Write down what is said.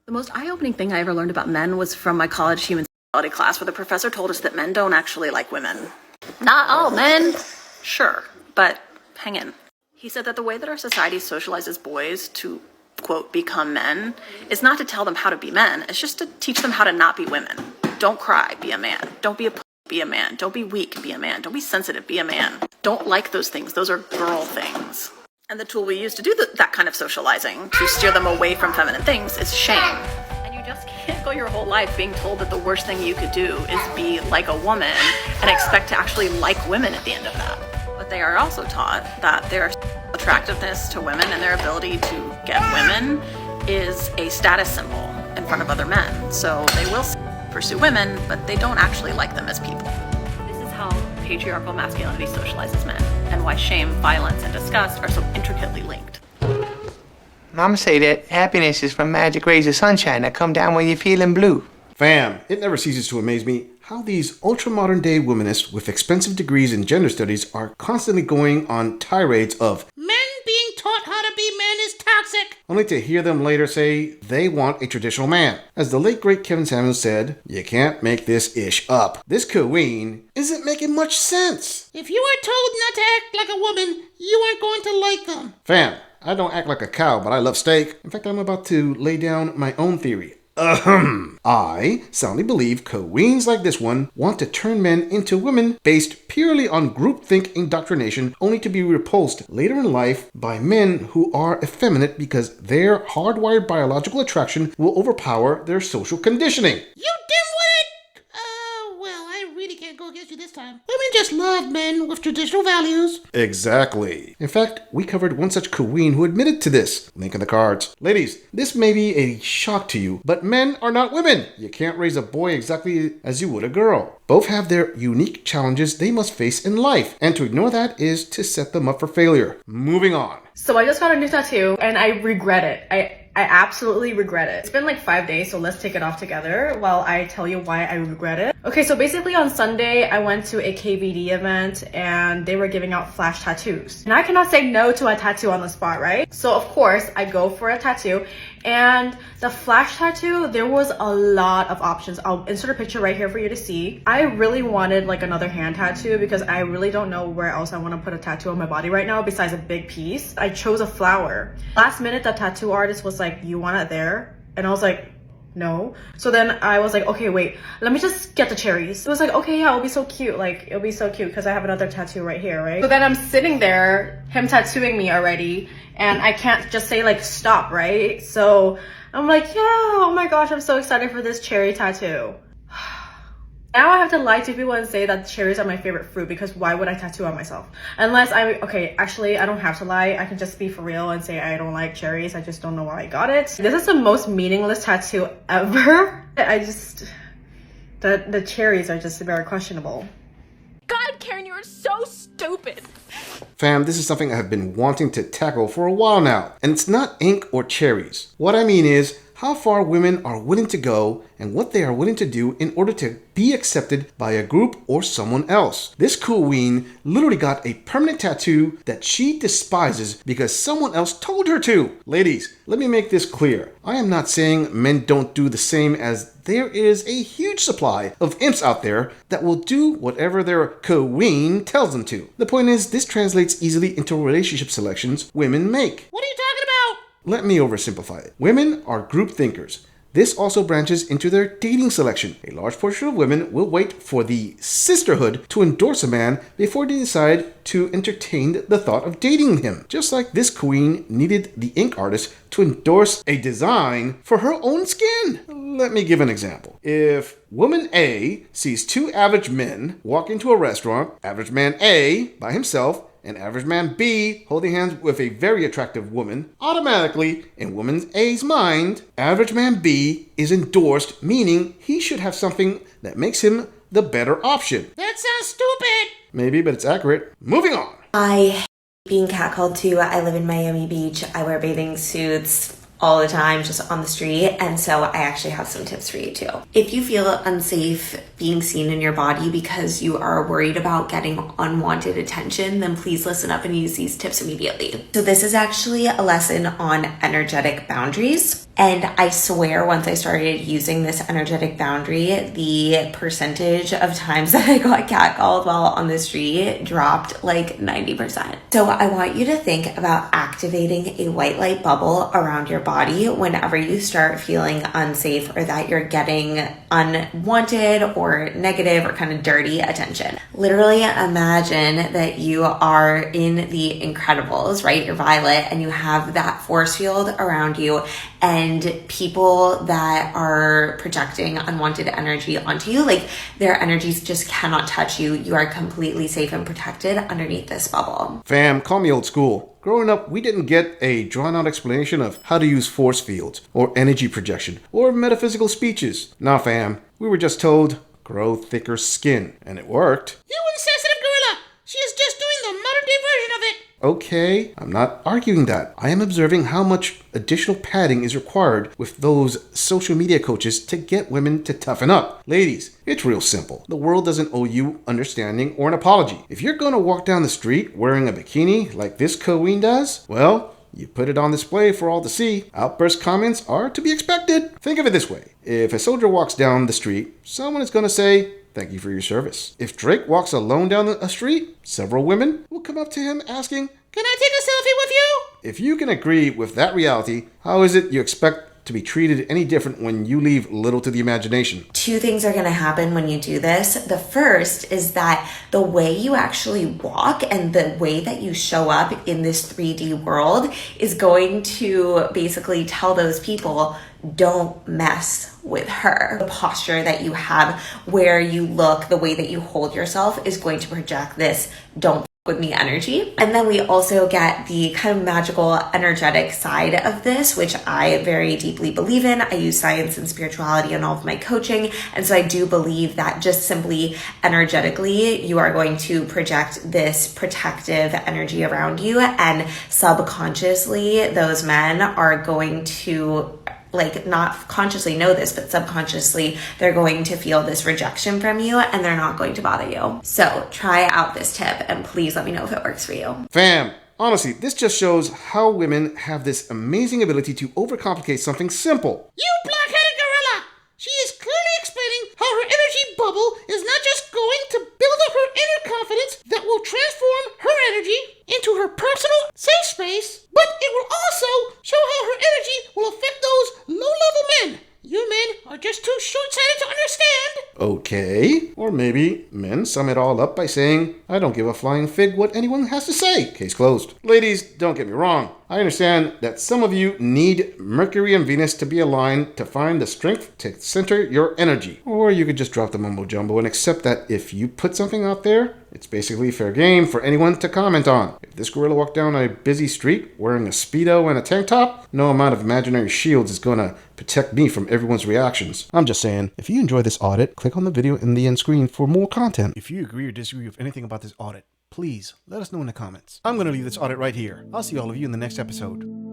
The most eye-opening thing I ever learned about men was from my college human sexuality class, where the professor told us that men don't actually like women. Not all men. Sure, but hang in. He said that the way that our society socializes boys to, quote, become men is not to tell them how to be men. It's just to teach them how to not be women. Don't cry, be a man. Don't be a be a man. Don't be weak, be a man. Don't be sensitive, be a man. Don't like those things. Those are girl things. And the tool we use to do that kind of socializing, to steer them away from feminine things, is shame. And you just can't go your whole life being told that the worst thing you could do is be like a woman and expect to actually like women at the end of that. But they are also taught that their attractiveness to women and their ability to get women is a status symbol in front of other men. So they will pursue women, but they don't actually like them as people. This is how patriarchal masculinity socializes men, and why shame, violence, and disgust are so intricately linked. Mama say that happiness is from magic rays of sunshine that come down when you're feeling blue. Fam, it never ceases to amaze me how these ultra-modern day womanists with expensive degrees in gender studies are constantly going on tirades of men being taught how to be men is toxic, only to hear them later say they want a traditional man. As the late great Kevin Samuels said, you can't make this ish up. This queen isn't making much sense. If you are told not to act like a woman, you aren't going to like them. Fam, I don't act like a cow, but I love steak. In fact, I'm about to lay down my own theory. I soundly believe queens like this one want to turn men into women based purely on groupthink indoctrination, only to be repulsed later in life by men who are effeminate because their hardwired biological attraction will overpower their social conditioning. You dimwit! Well, I really can't go against you this time. Women just love men with traditional values. Exactly. In fact, we covered one such queen who admitted to this. Link in the cards. Ladies, this may be a shock to you, but men are not women. You can't raise a boy exactly as you would a girl. Both have their unique challenges they must face in life, and to ignore that is to set them up for failure. Moving on. So I just got a new tattoo, and I regret it. I absolutely regret it. It's been like 5 days, so let's take it off together while I tell you why I regret it. Okay, so basically on Sunday, I went to a KVD event and they were giving out flash tattoos. And I cannot say no to a tattoo on the spot, right? So of course, I go for a tattoo, and the flash tattoo, there was a lot of options. I'll insert a picture right here for you to see. I really wanted like another hand tattoo because I really don't know where else I want to put a tattoo on my body right now besides a big piece. I chose a flower. Last minute, the tattoo artist was like, you want it there? And I was like, no. So then I was like, okay, wait, let me just get the cherries. It was like, okay, yeah, it'll be so cute. Like, it'll be so cute because I have another tattoo right here, right? So then I'm sitting there, him tattooing me already, and I can't just say like, stop, right? So I'm like, yeah, oh my gosh, I'm so excited for this cherry tattoo. Now I have to lie to people and say that cherries are my favorite fruit, because why would I tattoo on myself? Unless okay, actually I don't have to lie. I can just be for real and say I don't like cherries. I just don't know why I got it. This is the most meaningless tattoo ever. The cherries are just very questionable. God, Karen, you are so stupid. Fam, this is something I have been wanting to tackle for a while now, and it's not ink or cherries. What I mean is how far women are willing to go and what they are willing to do in order to be accepted by a group or someone else. This queen literally got a permanent tattoo that she despises because someone else told her to. Ladies, let me make this clear. I am not saying men don't do the same, as there is a huge supply of imps out there that will do whatever their queen tells them to. The point is, this translates easily into relationship selections women make. What are you talking about? Let me oversimplify it. Women are group thinkers. This also branches into their dating selection. A large portion of women will wait for the sisterhood to endorse a man before they decide to entertain the thought of dating him. Just like this queen needed the ink artist to endorse a design for her own skin. Let me give an example. If woman A sees two average men walk into a restaurant, average man A by himself, and average man B holding hands with a very attractive woman, automatically, in woman A's mind, average man B is endorsed, meaning he should have something that makes him the better option. That sounds stupid. Maybe, but it's accurate. Moving on. I hate being catcalled too. I live in Miami Beach. I wear bathing suits all the time, just on the street, and so I actually have some tips for you too. If you feel unsafe being seen in your body because you are worried about getting unwanted attention, then please listen up and use these tips immediately. So this is actually a lesson on energetic boundaries. And I swear once I started using this energetic boundary, the percentage of times that I got catcalled while on the street dropped like 90%. So I want you to think about activating a white light bubble around your body whenever you start feeling unsafe or that you're getting unwanted or negative or kind of dirty attention. Literally imagine that you are in the Incredibles, right? You're Violet and you have that force field around you and people that are projecting unwanted energy onto you, like their energies just cannot touch you. You are completely safe and protected underneath this bubble. Fam, call me old school. Growing up, we didn't get a drawn-out explanation of how to use force fields, or energy projection, or metaphysical speeches. Nah, fam, we were just told, grow thicker skin, and it worked. You insensitive gorilla! She is just doing the modern-day version of it! Okay, I'm not arguing that. I am observing how much additional padding is required with those social media coaches to get women to toughen up. Ladies, it's real simple. The world doesn't owe you understanding or an apology. If you're gonna walk down the street wearing a bikini like this queen does, well, you put it on display for all to see. Outburst comments are to be expected. Think of it this way. If a soldier walks down the street, someone is gonna say, thank you for your service. If Drake walks alone down a street, several women will come up to him asking, can I take a selfie with you? If you can agree with that reality, how is it you expect to be treated any different when you leave little to the imagination? Two things are going to happen when you do this. The first is that the way you actually walk and the way that you show up in this 3D world is going to basically tell those people, don't mess with her. The posture that you have, where you look, the way that you hold yourself is going to project this don't with me energy. And then we also get the kind of magical energetic side of this, which I very deeply believe in. I use science and spirituality in all of my coaching. And so I do believe that just simply energetically, you are going to project this protective energy around you, and subconsciously those men are going to, like, not consciously know this, but subconsciously they're going to feel this rejection from you and they're not going to bother you. So try out this tip and please let me know if it works for you. Fam, honestly, this just shows how women have this amazing ability to overcomplicate something simple. You block-headed gorilla! She is clearly explaining how her energy bubble is not just going to build up her inner confidence that will transform her energy into her personal safe space, but it will also show how her energy will affect those low-level men. You men are just too short-sighted to understand. Okay. Or maybe men sum it all up by saying, I don't give a flying fig what anyone has to say. Case closed. Ladies, don't get me wrong. I understand that some of you need Mercury and Venus to be aligned to find the strength to center your energy. Or you could just drop the mumbo jumbo and accept that if you put something out there, it's basically fair game for anyone to comment on. If this gorilla walked down a busy street wearing a Speedo and a tank top, no amount of imaginary shields is gonna protect me from everyone's reactions. I'm just saying, if you enjoy this audit, click on the video in the end screen for more content. If you agree or disagree with anything about this audit, please let us know in the comments. I'm gonna leave this audit right here. I'll see all of you in the next episode.